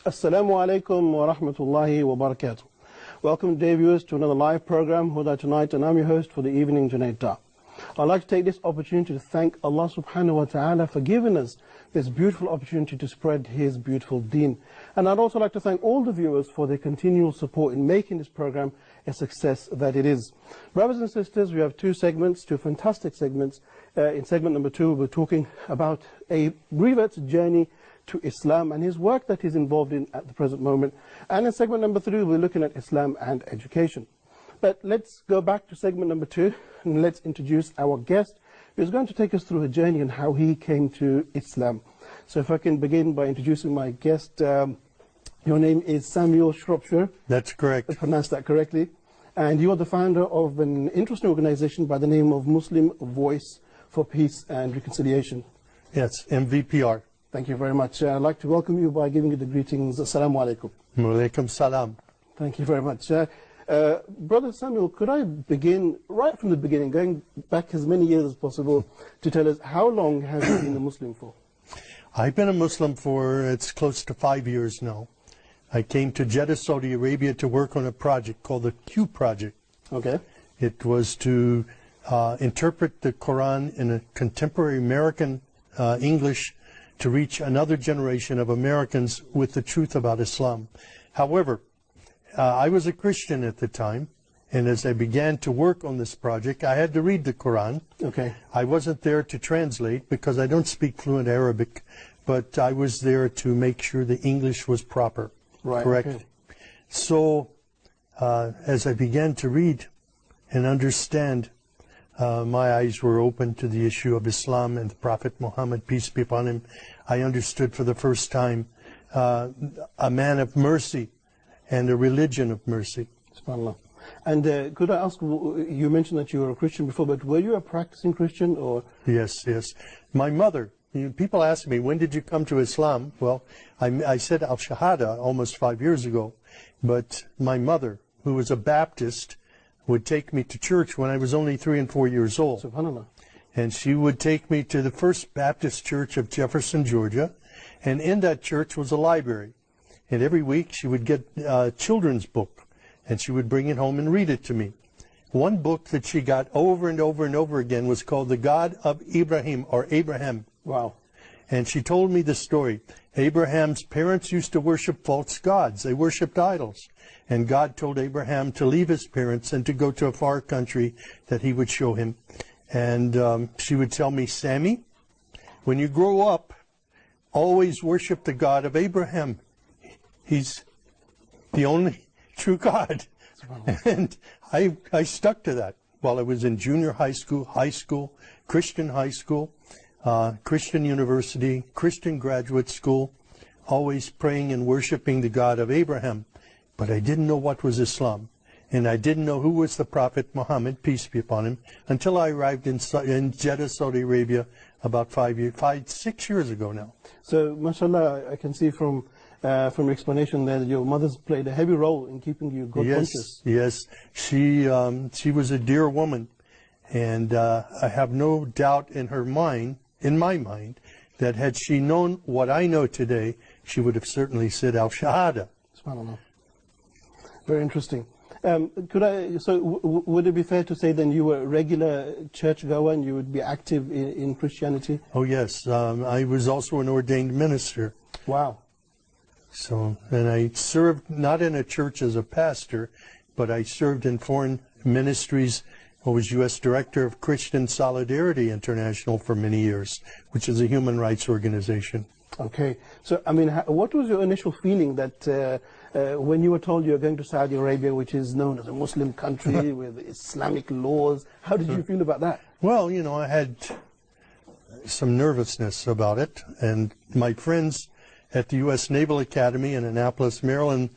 Assalamu alaikum wa rahmatullahi wa barakatuh. Welcome, dear viewers, to another live program, Huda Tonight, and I'm your host for the evening, Junaid Dar. I'd like to take this opportunity to thank Allah subhanahu wa ta'ala for giving us this beautiful opportunity to spread His beautiful deen. And I'd also like to thank all the viewers for their continual support in making this program a success that it is. Brothers and sisters, we have two fantastic segments. In segment number 2, we're talking about a revert's journey to Islam and his work that he's involved in at the present moment. And in segment number 3, we're looking at Islam and education. But let's go back to segment number 2 and let's introduce our guest, who's going to take us through a journey on how he came to Islam. So if I can begin by introducing my guest, your name is Samuel Shropshire. That's correct. I pronounced that correctly. And you are the founder of an interesting organization by the name of Muslim Voice for Peace and Reconciliation. Yes, MVPR. Thank you very much. I'd like to welcome you by giving you the greetings. Assalamu alaikum. Wa alaikum salam. Thank you very much. Brother Samuel, could I begin right from the beginning, going back as many years as possible, to tell us how long have you been a Muslim for? I've been a Muslim for, it's close to 5 years now. I came to Jeddah, Saudi Arabia to work on a project called the Q Project. Okay. It was to interpret the Quran in a contemporary American English to reach another generation of Americans with the truth about Islam. However, I was a Christian at the time, and as I began to work on this project, I had to read the Quran. Okay. I wasn't there to translate because I don't speak fluent Arabic, but I was there to make sure the English was proper, correct? Okay. So, as I began to read and understand, my eyes were open to the issue of Islam and the Prophet Muhammad, peace be upon him. I understood for the first time a man of mercy and a religion of mercy. SubhanAllah. And could I ask, you mentioned that you were a Christian before, but were you a practicing Christian or? Yes, yes. My mother, people ask me, when did you come to Islam? Well, I said Al-Shahada almost 5 years ago, but my mother, who was a Baptist, would take me to church when I was only 3 and 4 years old. SubhanAllah. And she would take me to the First Baptist Church of Jefferson, Georgia, and in that church was a library. And every week she would get a children's book, and she would bring it home and read it to me. One book that she got over and over and over again was called The God of Ibrahim, or Abraham. Wow. And she told me the story. Abraham's parents used to worship false gods. They worshipped idols. And God told Abraham to leave his parents and to go to a far country that he would show him. And she would tell me, Sammy, when you grow up, always worship the God of Abraham. He's the only true God. And I stuck to that while I was in junior high school, Christian high school, Christian university, Christian graduate school, always praying and worshiping the God of Abraham. But I didn't know what was Islam. And I didn't know who was the Prophet Muhammad, peace be upon him, until I arrived in Jeddah, Saudi Arabia, about 6 years ago now. So, mashallah, I can see from your explanation there that your mother's played a heavy role in keeping you God conscious. Yes, she was a dear woman, and I have no doubt in my mind, that had she known what I know today, she would have certainly said Al-Shahada. SubhanAllah. Very interesting. Would it be fair to say then you were a regular churchgoer and you would be active in Christianity? Oh yes, I was also an ordained minister. Wow. So, and I served not in a church as a pastor, but I served in foreign ministries. I was U.S. Director of Christian Solidarity International for many years, which is a human rights organization. Okay. So, I mean, what was your initial feeling that when you were told you were going to Saudi Arabia, which is known as a Muslim country with Islamic laws, how did you feel about that? Well, you know, I had some nervousness about it, and my friends at the U.S. Naval Academy in Annapolis, Maryland,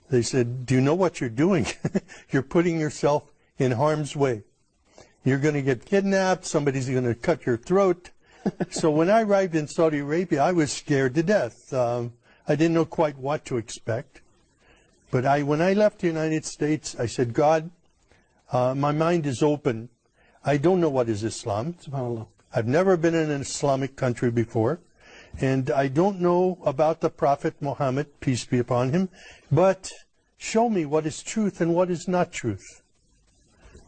they said, do you know what you're doing? You're putting yourself in harm's way. You're going to get kidnapped, somebody's going to cut your throat. So when I arrived in Saudi Arabia, I was scared to death. I didn't know quite what to expect. But when I left the United States, I said, God, my mind is open. I don't know what is Islam. SubhanAllah. I've never been in an Islamic country before. And I don't know about the Prophet Muhammad, peace be upon him, but show me what is truth and what is not truth.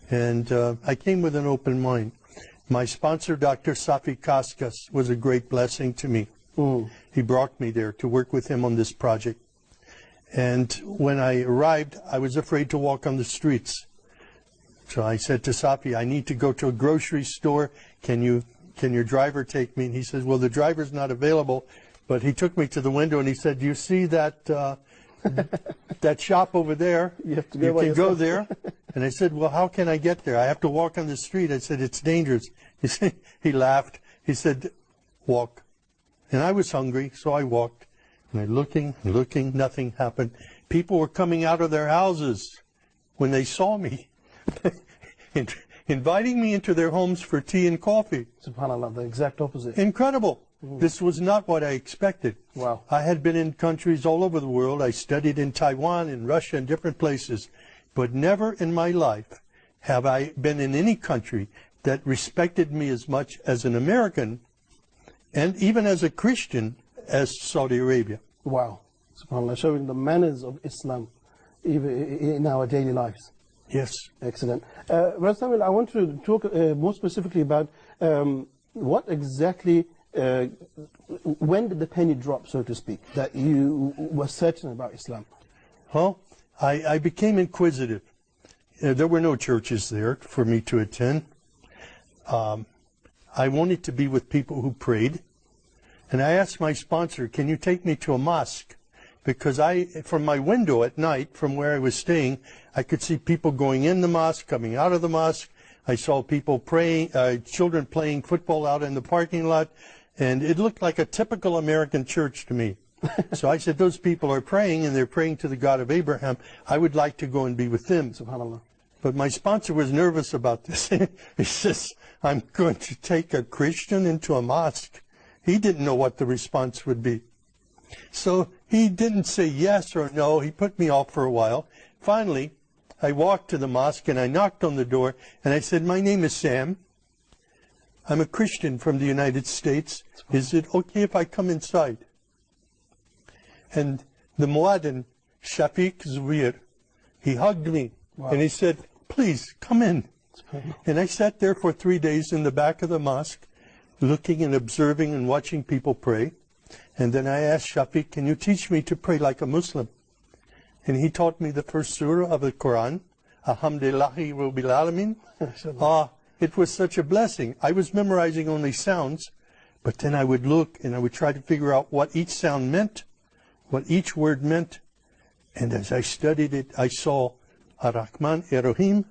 And I came with an open mind. My sponsor, Dr. Safi Kaskas, was a great blessing to me. He brought me there to work with him on this project. And when I arrived, I was afraid to walk on the streets. So I said to Safi, I need to go to a grocery store. Can your driver take me? And he says, well, the driver's not available. But he took me to the window and he said, do you see that that shop over there? You can go there. And I said, well, how can I get there? I have to walk on the street. I said, it's dangerous. He laughed. He said, walk. And I was hungry, so I walked. And I'm looking, nothing happened. People were coming out of their houses when they saw me, inviting me into their homes for tea and coffee. SubhanAllah, the exact opposite. Incredible. This was not what I expected. Wow. I had been in countries all over the world. I studied in Taiwan, in Russia, and different places. But never in my life have I been in any country that respected me as much as an American, and even as a Christian, as Saudi Arabia. Wow. SubhanAllah, showing the manners of Islam even in our daily lives. Yes. Excellent. Brother Samuel, I want to talk more specifically about what exactly, when did the penny drop, so to speak, that you were certain about Islam? Well, I became inquisitive. There were no churches there for me to attend. I wanted to be with people who prayed. And I asked my sponsor, can you take me to a mosque? Because from my window at night, from where I was staying, I could see people going in the mosque, coming out of the mosque. I saw people praying, children playing football out in the parking lot. And it looked like a typical American church to me. So I said, those people are praying, and they're praying to the God of Abraham. I would like to go and be with them. SubhanAllah. But my sponsor was nervous about this. He says, I'm going to take a Christian into a mosque. He didn't know what the response would be. So he didn't say yes or no. He put me off for a while. Finally, I walked to the mosque and I knocked on the door and I said, my name is Sam. I'm a Christian from the United States. Is it okay if I come inside? And the Muaddin, Shafiq Zubair, he hugged me. Wow. And he said, please come in. And I sat there for 3 days in the back of the mosque, looking and observing and watching people pray. And then I asked Shafiq, can you teach me to pray like a Muslim? And he taught me the first surah of the Quran, Alhamdulillahi Rabbil Alameen. It was such a blessing. I was memorizing only sounds, but then I would look and I would try to figure out what each sound meant, what each word meant. And as I studied it, I saw Ar-Rahman Ar-Rahim,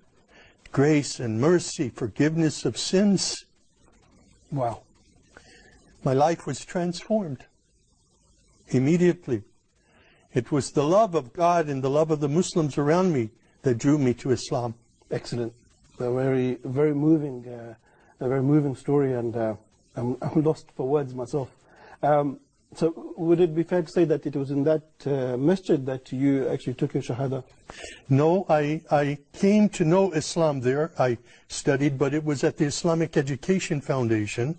grace and mercy, forgiveness of sins. Wow. My life was transformed immediately. It was the love of God and the love of the Muslims around me that drew me to Islam. Excellent. A very moving story, and I'm lost for words myself. So would it be fair to say that it was in that masjid that you actually took your Shahada? No, I came to know Islam there. I studied, but it was at the Islamic Education Foundation.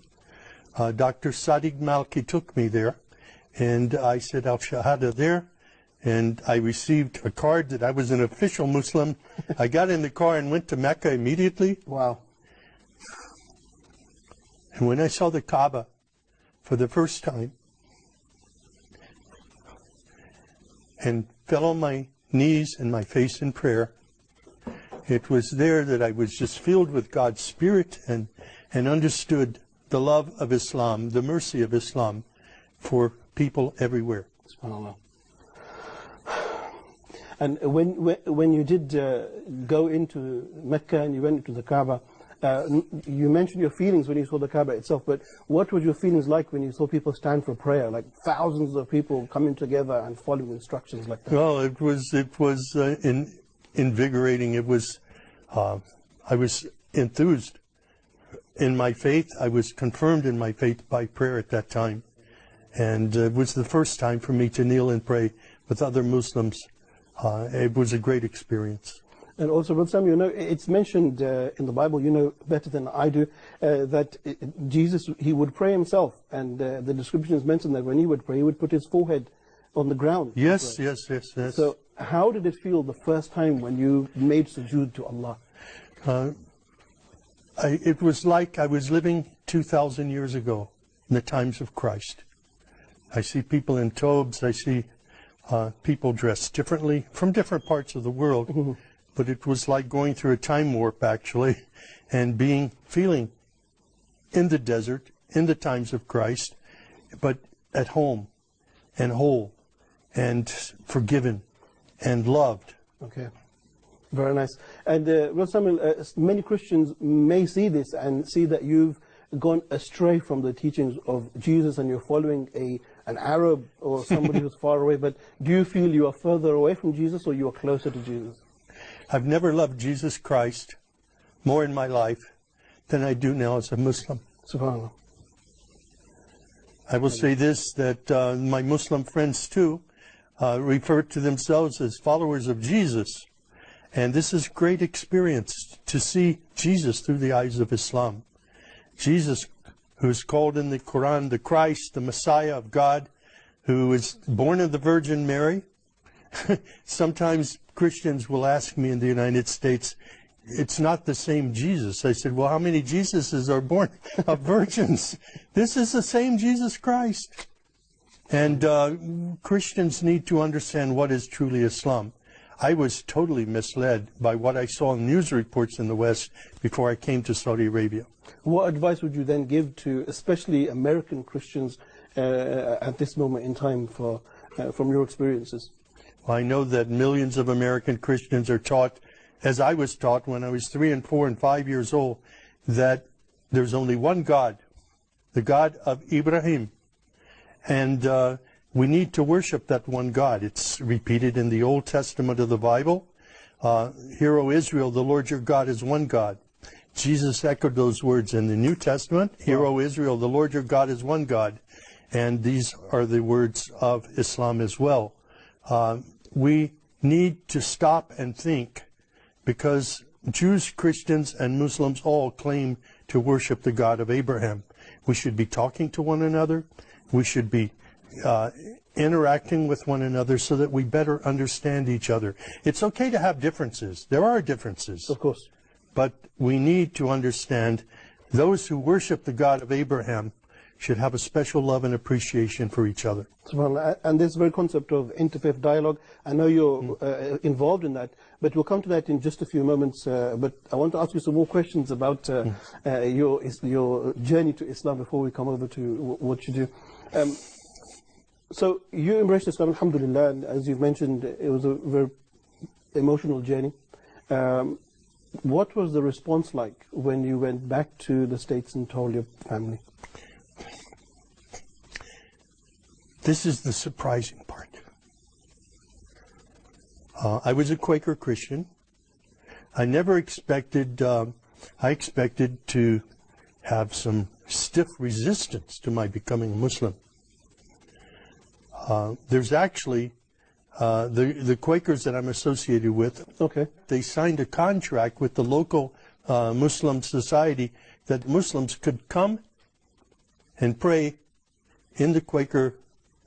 Dr. Sadiq Malki took me there, and I said Al-Shahada there, and I received a card that I was an official Muslim. I got in the car and went to Mecca immediately. Wow. And when I saw the Kaaba for the first time, and fell on my knees and my face in prayer, it was there that I was just filled with God's Spirit and understood the love of Islam, the mercy of Islam for people everywhere. SubhanAllah. And when you did go into Mecca and you went into the Kaaba, you mentioned your feelings when you saw the Kaaba itself, but what were your feelings like when you saw people stand for prayer, like thousands of people coming together and following instructions like that? Well, it was invigorating. It was, I was enthused in my faith. I was confirmed in my faith by prayer at that time. And it was the first time for me to kneel and pray with other Muslims. It was a great experience. And also, Brother Sam, you know, it's mentioned in the Bible, you know better than I do, that Jesus, he would pray himself. And the description is mentioned that when he would pray, he would put his forehead on the ground. Yes. So how did it feel the first time when you made sujood to Allah? It was like I was living 2,000 years ago in the times of Christ. I see people in tobes. I see people dressed differently from different parts of the world. Mm-hmm. But it was like going through a time warp, actually, and feeling in the desert, in the times of Christ, but at home and whole and forgiven and loved. Okay. Very nice. And Brother Samuel, many Christians may see this and see that you've gone astray from the teachings of Jesus and you're following an Arab or somebody who's far away. But do you feel you are further away from Jesus or you are closer to Jesus? I've never loved Jesus Christ more in my life than I do now as a Muslim. SubhanAllah. I will say this, that my Muslim friends too refer to themselves as followers of Jesus. And this is a great experience to see Jesus through the eyes of Islam. Jesus, who is called in the Quran the Christ, the Messiah of God, who is born of the Virgin Mary. Sometimes Christians will ask me in the United States, it's not the same Jesus. I said, well, how many Jesuses are born of virgins? This is the same Jesus Christ. And Christians need to understand what is truly Islam. I was totally misled by what I saw in news reports in the West before I came to Saudi Arabia. What advice would you then give to especially American Christians at this moment in time from your experiences? Well, I know that millions of American Christians are taught, as I was taught when I was 3 and 4 and 5 years old, that there's only one God, the God of Ibrahim. And we need to worship that one God. It's repeated in the Old Testament of the Bible. Hear, O Israel, the Lord your God is one God. Jesus echoed those words in the New Testament. Hear, O Israel, the Lord your God is one God. And these are the words of Islam as well. We need to stop and think, because Jews, Christians, and Muslims all claim to worship the God of Abraham. We should be talking to one another. We should be interacting with one another so that we better understand each other. It's okay to have differences. There are differences. Of course. But we need to understand those who worship the God of Abraham should have a special love and appreciation for each other. And this very concept of interfaith dialogue, I know you're involved in that, but we'll come to that in just a few moments. But I want to ask you some more questions about your journey to Islam before we come over to what you do. So you embraced Islam, alhamdulillah, and as you've mentioned, it was a very emotional journey. What was the response like when you went back to the States and told your family? This is the surprising part. I was a Quaker Christian. I never expected, I expected to have some stiff resistance to my becoming a Muslim. There's actually, the Quakers that I'm associated with, okay, they signed a contract with the local Muslim society that Muslims could come and pray in the Quaker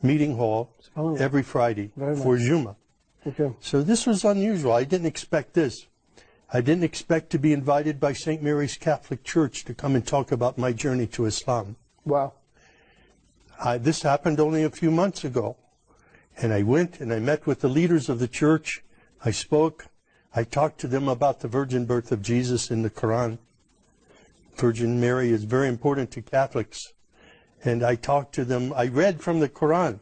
meeting hall every Friday for Juma. Okay. So this was unusual. I didn't expect this. I didn't expect to be invited by St. Mary's Catholic Church to come and talk about my journey to Islam. Wow. This happened only a few months ago. And I went and I met with the leaders of the church. I spoke. I talked to them about the virgin birth of Jesus in the Quran. Virgin Mary is very important to Catholics. And I talked to them. I read from the Quran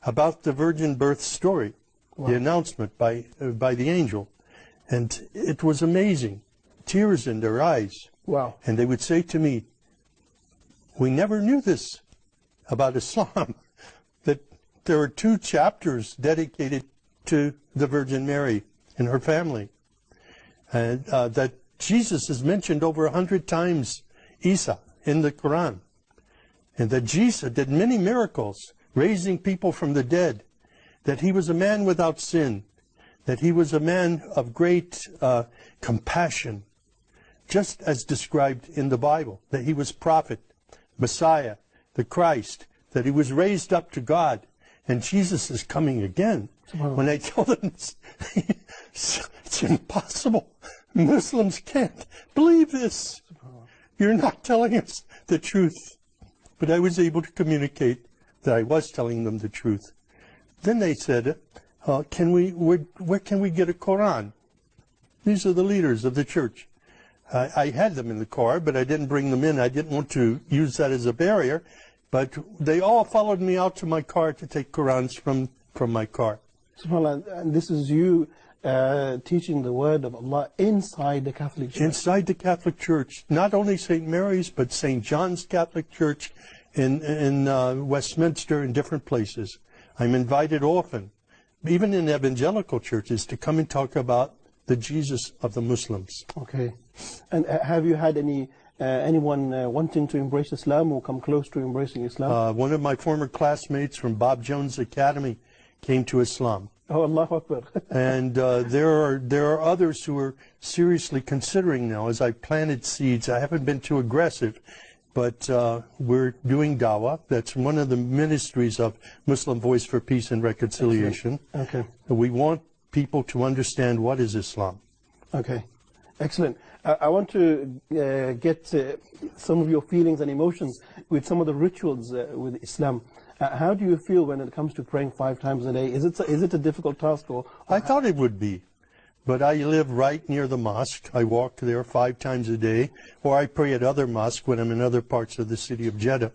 about the virgin birth story, the announcement by the angel. And it was amazing. Tears in their eyes. Wow. And they would say to me, we never knew this about Islam, that there are 2 chapters dedicated to the Virgin Mary and her family. And that Jesus is mentioned over 100 times, Isa, in the Quran. And that Jesus did many miracles, raising people from the dead. That he was a man without sin. that he was a man of great compassion, just as described in the Bible, that he was prophet, Messiah, the Christ, that he was raised up to God, and Jesus is coming again. Wow. When I tell them it's impossible, Muslims can't believe this. You're not telling us the truth. But I was able to communicate that I was telling them the truth. Then they said, where can we get a Quran? These are the leaders of the church. I had them in the car, but I didn't bring them in. I didn't want to use that as a barrier. But they all followed me out to my car to take Qurans from my car. SubhanAllah, and this is you teaching the word of Allah inside the Catholic Church. Inside the Catholic Church. Not only St. Mary's, but St. John's Catholic Church in Westminster and different places. I'm invited often, even in evangelical churches, to come and talk about the Jesus of the Muslims. Okay. And have you had anyone wanting to embrace Islam or come close to embracing Islam? One of my former classmates from Bob Jones Academy came to Islam. Oh, Allahu Akbar. And there are others who are seriously considering now. As I planted seeds, I haven't been too aggressive, but we're doing dawah. That's one of the ministries of Muslim Voice for Peace and Reconciliation. Okay. We want people to understand what is Islam. Okay. Excellent. I want to get some of your feelings and emotions with some of the rituals with Islam. How do you feel when it comes to praying 5 times a day? Is it a difficult task? Or I thought it would be, but I live right near the mosque. I walk there 5 times a day, or I pray at other mosques when I'm in other parts of the city of Jeddah.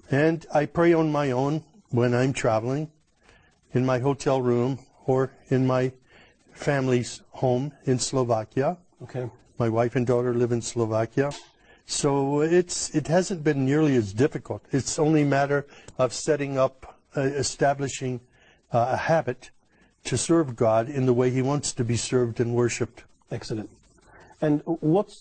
And I pray on my own when I'm traveling, in my hotel room, or in my family's home in Slovakia. Okay. My wife and daughter live in Slovakia. So it hasn't been nearly as difficult. It's only a matter of setting up, establishing a habit to serve God in the way He wants to be served and worshipped. Excellent. And what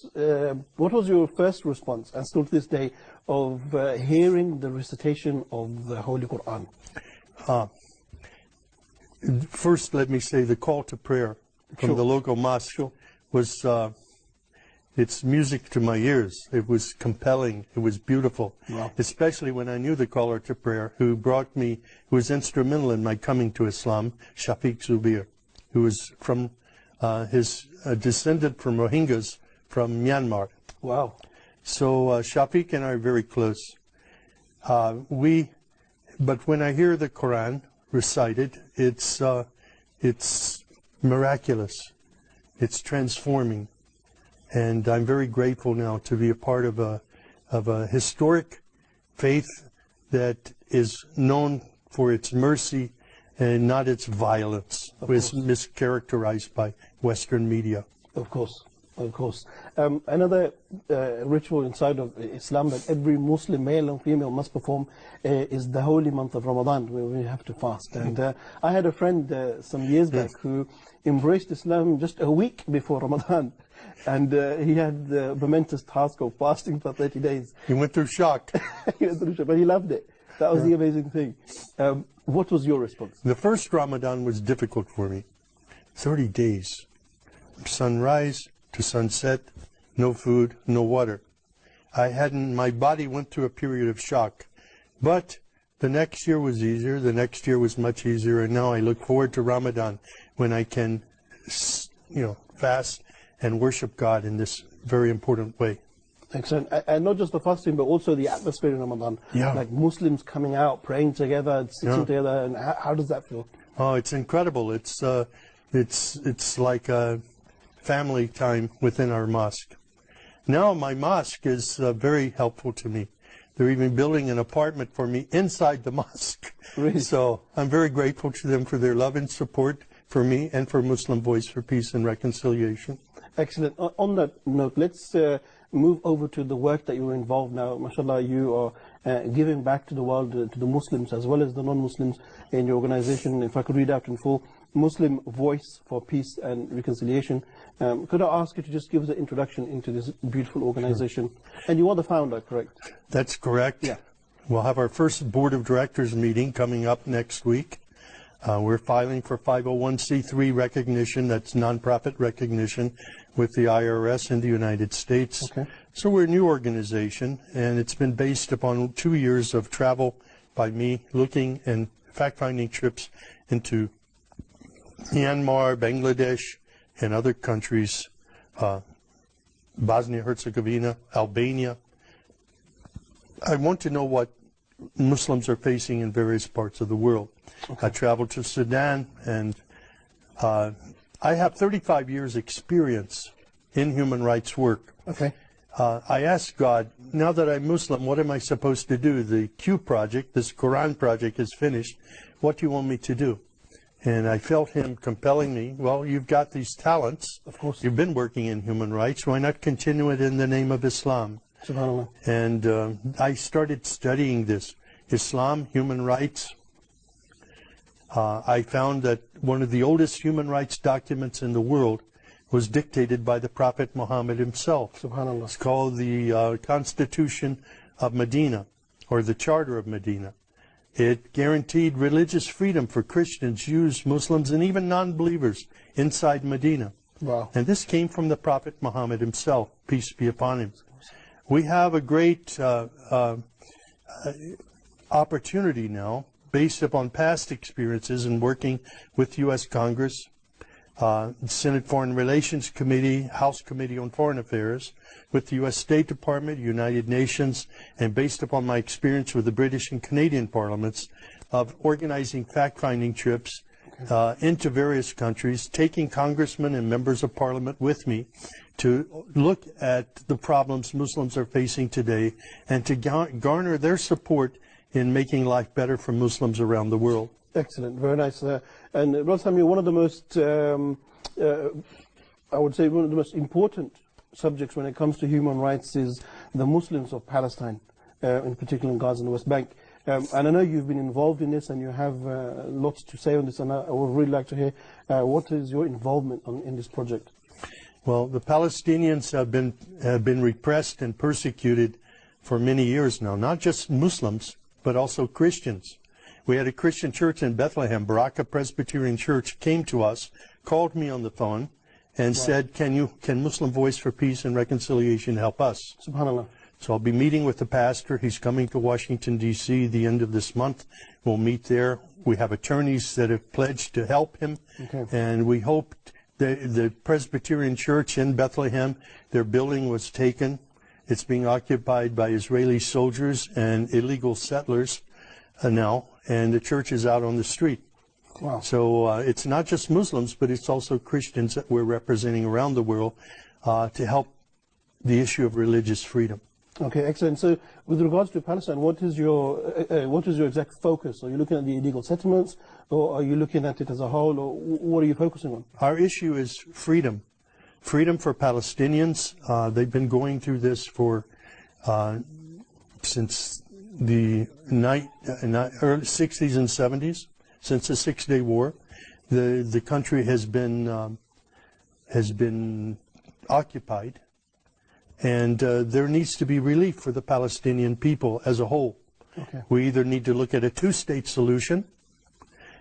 was your first response, and still to this day, of hearing the recitation of the Holy Quran? First, let me say the call to prayer from the local mosque was it's music to my ears. It was compelling. It was beautiful. Wow. Especially when I knew the caller to prayer who was instrumental in my coming to Islam, Shafiq Zubir, who was from, his descendant from Rohingyas from Myanmar. Wow. So Shafiq and I are very close. But when I hear the Quran recited, it's miraculous. It's transforming. And I'm very grateful now to be a part of a historic faith that is known for its mercy and not its violence, which is mischaracterized by Western media. Of course, of course. Another ritual inside of Islam that every Muslim, male and female, must perform is the holy month of Ramadan, where we have to fast. And I had a friend some years back who embraced Islam just a week before Ramadan. And he had the momentous task of fasting for 30 days. He went through shock. He went through shock, but he loved it. That was the amazing thing. What was your response? The first Ramadan was difficult for me. 30 days. Sunrise to sunset, no food, no water. My body went through a period of shock. But the next year was easier. The next year was much easier. And now I look forward to Ramadan when I can, fast and worship God in this very important way. Excellent. And not just the fasting, but also the atmosphere in Ramadan. Yeah. Like Muslims coming out, praying together, sitting together. And how does that feel? Oh, it's incredible. It's like a family time within our mosque. Now my mosque is very helpful to me. They're even building an apartment for me inside the mosque. Really? So I'm very grateful to them for their love and support for me and for Muslim Voice for Peace and Reconciliation. Excellent. On that note, let's move over to the work that you're involved now. MashaAllah, you are giving back to the world, to the Muslims as well as the non-Muslims in your organization. If I could read out in full, Muslim Voice for Peace and Reconciliation. Could I ask you to just give us an introduction into this beautiful organization? Sure. And you are the founder, correct? That's correct. Yeah. We'll have our first board of directors meeting coming up next week. We're filing for 501c3 recognition, that's nonprofit recognition, with the IRS in the United States. Okay. So we're a new organization, and it's been based upon 2 years of travel by me, looking and fact-finding trips into Myanmar, Bangladesh, and other countries, Bosnia-Herzegovina, Albania. I want to know what Muslims are facing in various parts of the world. Okay. I traveled to Sudan, and I have 35 years experience in human rights work. Okay. I asked God, now that I'm Muslim, what am I supposed to do? The Q project, this Quran project, is finished. What do you want me to do? And I felt him compelling me. Well, you've got these talents. Of course. You've been working in human rights. Why not continue it in the name of Islam? SubhanAllah. And I started studying this. Islam, human rights. I found that one of the oldest human rights documents in the world was dictated by the Prophet Muhammad himself. SubhanAllah. It's called the Constitution of Medina, or the Charter of Medina. It guaranteed religious freedom for Christians, Jews, Muslims, and even non-believers inside Medina. Wow. And this came from the Prophet Muhammad himself, peace be upon him. We have a great opportunity now, based upon past experiences in working with U.S. Congress, Senate Foreign Relations Committee, House Committee on Foreign Affairs, with the U.S. State Department, United Nations, and based upon my experience with the British and Canadian parliaments, of organizing fact-finding trips into various countries, taking congressmen and members of parliament with me to look at the problems Muslims are facing today and to garner their support in making life better for Muslims around the world. Excellent, very nice. And Brother Sami, one of the most, I would say, one of the most important subjects when it comes to human rights is the Muslims of Palestine, in particular in Gaza and the West Bank. And I know you've been involved in this and you have lots to say on this, and I would really like to hear what is your involvement in this project? Well, the Palestinians have been repressed and persecuted for many years now, not just Muslims, but also Christians. We had a Christian church in Bethlehem, Baraka Presbyterian Church, came to us, called me on the phone, and said, can Muslim Voice for Peace and Reconciliation help us? SubhanAllah. So I'll be meeting with the pastor. He's coming to Washington, D.C. the end of this month. We'll meet there. We have attorneys that have pledged to help him. Okay. And we hope the Presbyterian Church in Bethlehem, their building was taken. It's being occupied by Israeli soldiers and illegal settlers now, and the church is out on the street. Wow. So it's not just Muslims, but it's also Christians that we're representing around the world to help the issue of religious freedom. Okay, excellent. So, with regards to Palestine, what is your exact focus? Are you looking at the illegal settlements, or are you looking at it as a whole, or what are you focusing on? Our issue is freedom. Freedom for Palestinians. They've been going through this for since the early 60s and 70s, since the Six-Day War. The country has been occupied. And there needs to be relief for the Palestinian people as a whole. Okay. We either need to look at a two-state solution,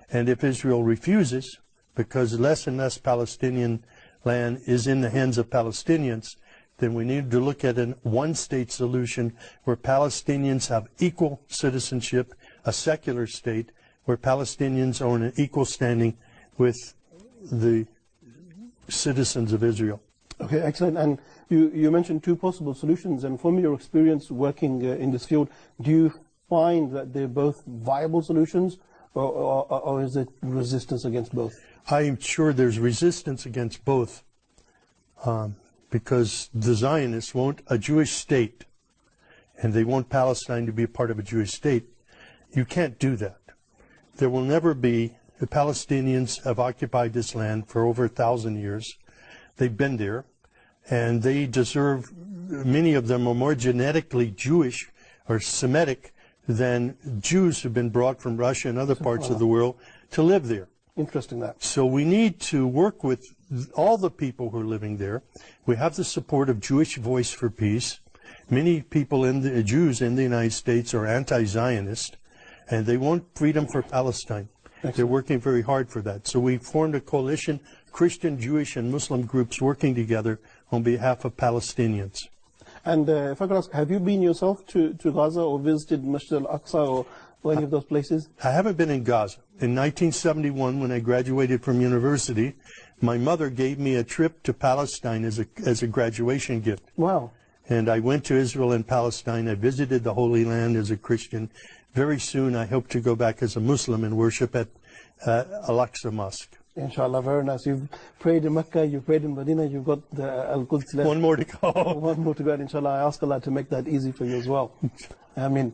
and if Israel refuses, because less and less Palestinian land is in the hands of Palestinians, then we need to look at a one-state solution where Palestinians have equal citizenship, a secular state, where Palestinians are in an equal standing with the citizens of Israel. Okay, excellent. And you mentioned two possible solutions, and from your experience working in this field, do you find that they're both viable solutions, or is it resistance against both? I'm sure there's resistance against both, because the Zionists want a Jewish state, and they want Palestine to be a part of a Jewish state. You can't do that. There will never be. The Palestinians have occupied this land for over 1,000 years. They've been there, and they deserve, many of them are more genetically Jewish or Semitic than Jews who've been brought from Russia and other parts of the world to live there. Interesting that. So we need to work with all the people who are living there. We have the support of Jewish Voice for Peace. Many people, Jews in the United States, are anti-Zionist, and they want freedom for Palestine. They're working very hard for that. So we formed a coalition, Christian, Jewish, and Muslim groups working together on behalf of Palestinians. And if I could ask, have you been yourself to Gaza or visited Masjid al-Aqsa or any of those places? I haven't been in Gaza. In 1971, when I graduated from university, my mother gave me a trip to Palestine as a graduation gift. Wow. And I went to Israel and Palestine. I visited the Holy Land as a Christian. Very soon, I hope to go back as a Muslim and worship at Al-Aqsa Mosque. Inshallah, very nice. You've prayed in Mecca, you've prayed in Medina, you've got the Al-Quds left. One more to go. One more to go, and inshallah, I ask Allah to make that easy for you as well. I mean,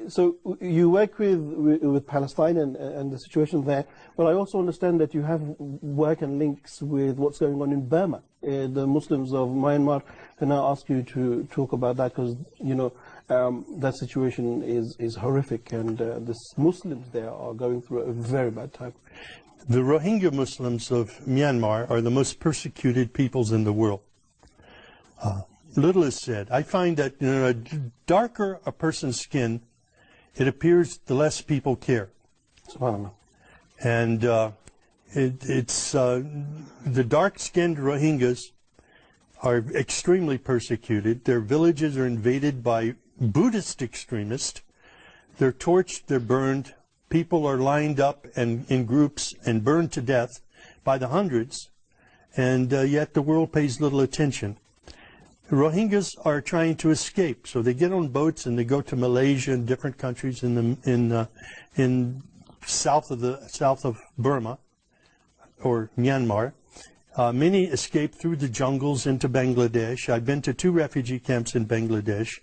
so you work with Palestine and the situation there, but I also understand that you have work and links with what's going on in Burma. The Muslims of Myanmar, can I ask you to talk about that, because, you know, that situation is horrific, and the Muslims there are going through a very bad time. The Rohingya Muslims of Myanmar are the most persecuted peoples in the world. Little is said. I find that the darker a person's skin, it appears the less people care. SubhanAllah. And the dark-skinned Rohingyas are extremely persecuted. Their villages are invaded by Buddhist extremists. They're torched, they're burned. People are lined up and in groups and burned to death by the hundreds, and yet the world pays little attention. The Rohingyas are trying to escape, so they get on boats and they go to Malaysia and different countries in south of Burma or Myanmar. Many escape through the jungles into Bangladesh. I've been to 2 refugee camps in Bangladesh.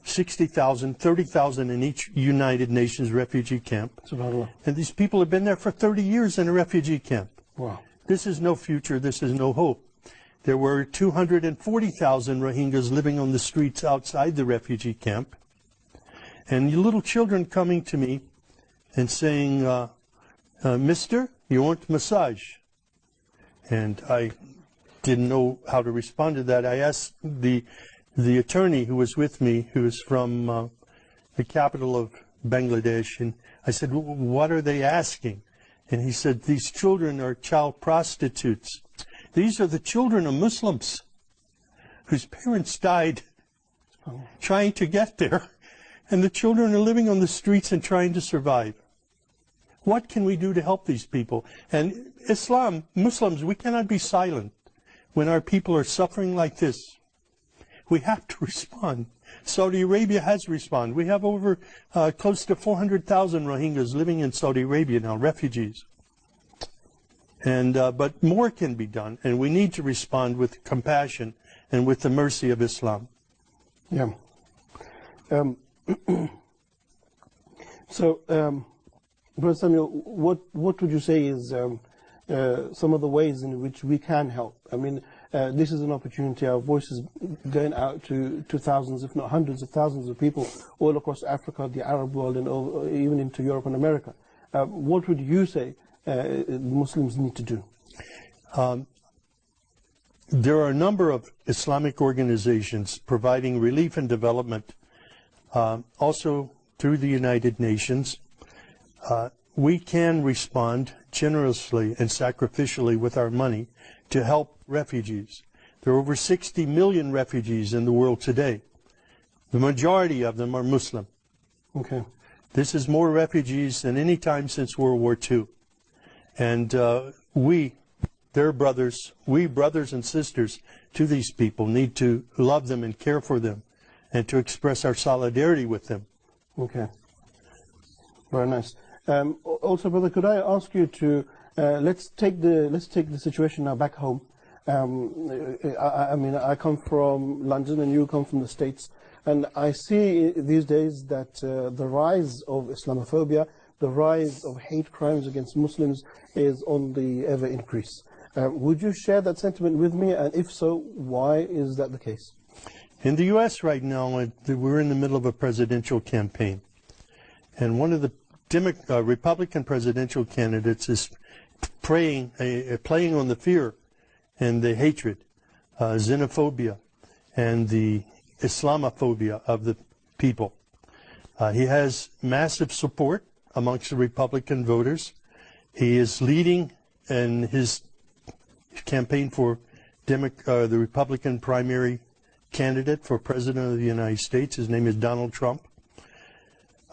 60,000, 30,000 in each United Nations refugee camp. SubhanAllah. And these people have been there for 30 years in a refugee camp. Wow. This is no future, this is no hope. There were 240,000 Rohingyas living on the streets outside the refugee camp. And little children coming to me and saying, Mister, you want massage? And I didn't know how to respond to that. I asked the attorney who was with me, who is from the capital of Bangladesh, and I said, what are they asking? And he said, these children are child prostitutes. These are the children of Muslims whose parents died trying to get there, and the children are living on the streets and trying to survive. What can we do to help these people? And Islam, Muslims, we cannot be silent when our people are suffering like this. We have to respond. Saudi Arabia has responded. We have over close to 400,000 Rohingyas living in Saudi Arabia now, refugees. And but more can be done, and we need to respond with compassion and with the mercy of Islam. Yeah. So, Brother Samuel, what would you say is some of the ways in which we can help? I mean, this is an opportunity. Our voice is going out to thousands, if not hundreds of thousands of people all across Africa, the Arab world, and even into Europe and America. What would you say Muslims need to do? There are a number of Islamic organizations providing relief and development, also through the United Nations. We can respond generously and sacrificially with our money to help refugees. There are over 60 million refugees in the world today. The majority of them are Muslim. Okay. This is more refugees than any time since World War II. And we, their brothers, we brothers and sisters to these people need to love them and care for them and to express our solidarity with them. Okay. Very nice. Also, brother, could I ask you to let's take the situation now back home. I mean, I come from London and you come from the States, and I see these days that the rise of Islamophobia, the rise of hate crimes against Muslims is on the ever increase. Would you share that sentiment with me, and if so, why is that the case? In the U.S. right now, we're in the middle of a presidential campaign, and one of the Republican presidential candidates is playing on the fear and the hatred, xenophobia, and the Islamophobia of the people. He has massive support amongst the Republican voters. He is leading in his campaign for the Republican primary candidate for President of the United States. His name is Donald Trump.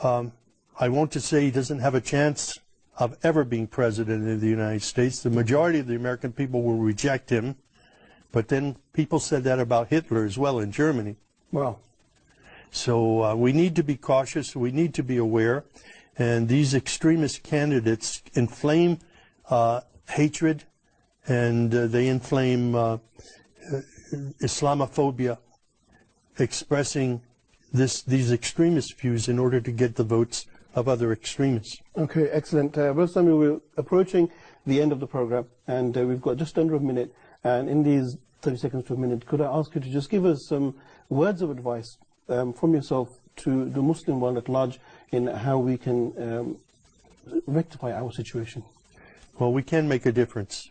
I want to say he doesn't have a chance of ever being President of the United States. The majority of the American people will reject him. But then people said that about Hitler as well in Germany. Well, so we need to be cautious. We need to be aware. And these extremist candidates inflame hatred, and they inflame Islamophobia, expressing these extremist views in order to get the votes of other extremists. Okay, excellent. Brother Samuel, we're approaching the end of the program, and we've got just under a minute. And in these 30 seconds to a minute, could I ask you to just give us some words of advice from yourself to the Muslim world at large in how we can rectify our situation? Well, we can make a difference.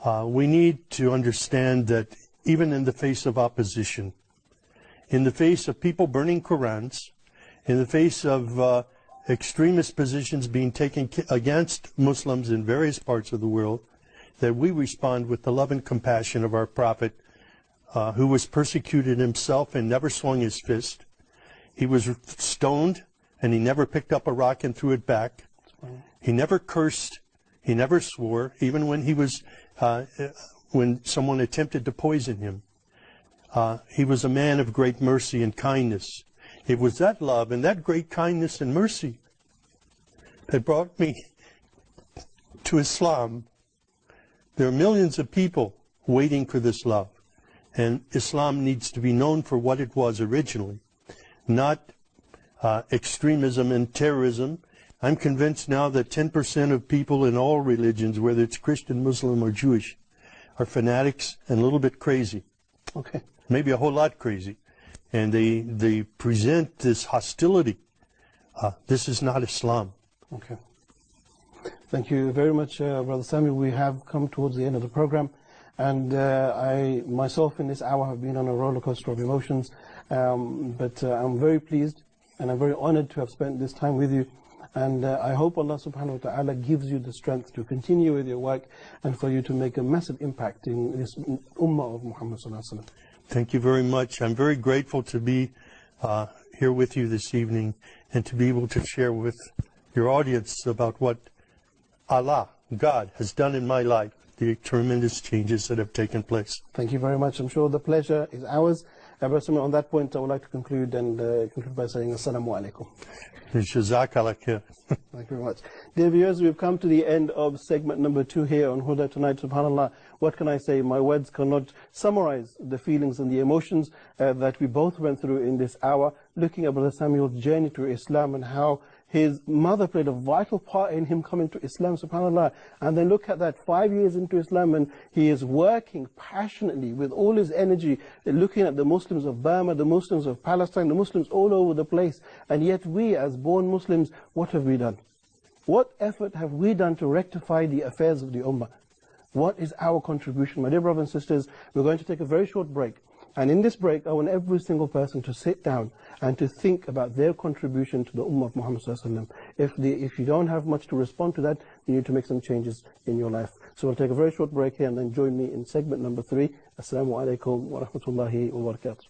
We need to understand that even in the face of opposition, in the face of people burning Qurans, in the face of extremist positions being taken against Muslims in various parts of the world, that we respond with the love and compassion of our Prophet, who was persecuted himself and never swung his fist. He was stoned, and he never picked up a rock and threw it back. He never cursed. He never swore, even when he was, when someone attempted to poison him. He was a man of great mercy and kindness. It was that love and that great kindness and mercy that brought me to Islam. There are millions of people waiting for this love. And Islam needs to be known for what it was originally, not extremism and terrorism. I'm convinced now that 10% of people in all religions, whether it's Christian, Muslim, or Jewish, are fanatics and a little bit crazy. Okay. Maybe a whole lot crazy. And they present this hostility. This is not Islam. Okay. Thank you very much, Brother Samuel. We have come towards the end of the program. And I, myself, in this hour have been on a roller coaster of emotions. But I'm very pleased and I'm very honored to have spent this time with you. And I hope Allah subhanahu wa ta'ala gives you the strength to continue with your work and for you to make a massive impact in this ummah of Muhammad sallallahu alaihi wasallam. Thank you very much. I'm very grateful to be here with you this evening and to be able to share with your audience about what Allah, God, has done in my life, the tremendous changes that have taken place. Thank you very much. I'm sure the pleasure is ours. On that point, I would like to conclude by saying Assalamu alaikum. Jazakallah khair. Thank you very much. Dear viewers, we've come to the end of segment number 2 here on Huda tonight. SubhanAllah, what can I say? My words cannot summarize the feelings and the emotions that we both went through in this hour, looking at Brother Samuel's journey to Islam and how his mother played a vital part in him coming to Islam, subhanAllah. And then look at that, 5 years into Islam, and he is working passionately with all his energy, looking at the Muslims of Burma, the Muslims of Palestine, the Muslims all over the place. And yet we, as born Muslims, what have we done? What effort have we done to rectify the affairs of the Ummah? What is our contribution? My dear brothers and sisters, we're going to take a very short break. And in this break, I want every single person to sit down and to think about their contribution to the Ummah of Muhammad sallallahu alaihi wasallam. If you don't have much to respond to that, you need to make some changes in your life. So we'll take a very short break here and then join me in segment number 3. Assalamu alaikum wa rahmatullahi wa barakatuh.